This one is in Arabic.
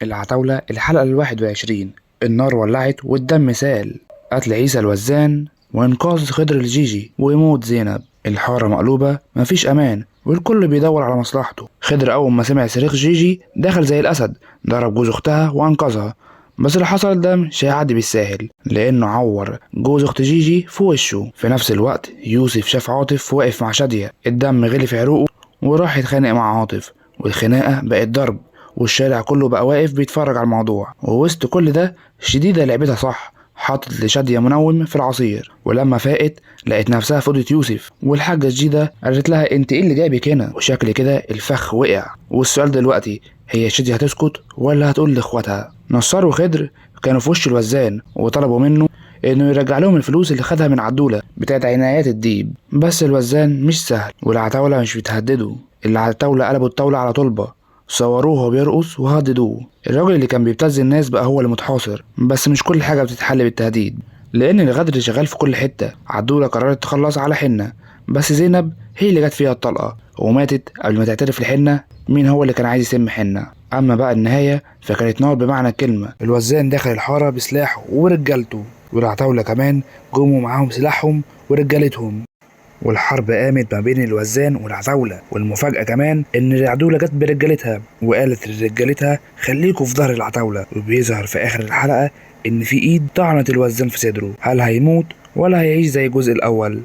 العتاولة الحلقة ال21. النار ولعت والدم سال. قتل عيسى الوزان وإنقاذ خضر الجيجي وموت زينب. الحارة مقلوبة، مفيش أمان والكل بيدور على مصلحته. خضر أول ما سمع صريخ جيجي دخل زي الأسد، ضرب جوز أختها وأنقذها. بس اللي حصل ده مش هيعدي بالساهل، لأنه عور جوز أخت جيجي في وشه. في نفس الوقت يوسف شاف عاطف واقف مع شادية، الدم غلي في عروقه وراح يتخانق مع عاطف، والخناقة بقت ضرب والشارع كله بقى واقف بيتفرج على الموضوع. ووسط كل ده شديدة لعبتها صح، حطت لشادية منوم في العصير، ولما فاقت لقيت نفسها في أوضة يوسف، والحاجة جديدة قالت لها انت ايه اللي جايبك هنا؟ وشكل كده الفخ وقع. والسؤال دلوقتي، هي شادية هتسكت ولا هتقول لاخواتها؟ نصار وخضر كانوا في وش الوزان وطلبوا منه انه يرجع لهم الفلوس اللي خدها من عدولة بتاعت عنايات الديب. بس الوزان مش سهل والعتاولة مش بتهدده. العتاولة قلبوا الطاولة على طلبة، صوروه وهو بيرقص وهددوه. الراجل اللي كان بيبتز الناس بقى هو اللي متحاصر. بس مش كل حاجة بتتحل بالتهديد، لأن الغدر شغال في كل حتة. عدولة قررت تخلص على حنة، بس زينب هي اللي جت فيها الطلقة وماتت قبل ما تعترف لحنة مين هو اللي كان عايز يسم حنة. أما بقى النهاية فكانت نار بمعنى الكلمة. الوزان دخل الحارة بسلاحه ورجالته، والعتاولة كمان جموا معاهم سلاحهم ورجالتهم، والحرب قامت ما بين الوزان والعتاولة. والمفاجأة كمان إن العدولة جت برجالتها وقالت لرجالتها خليكوا في ظهر العتاولة. وبيظهر في آخر الحلقة إن في إيد طعنت الوزان في صدره. هل هيموت ولا هيعيش زي الجزء الأول؟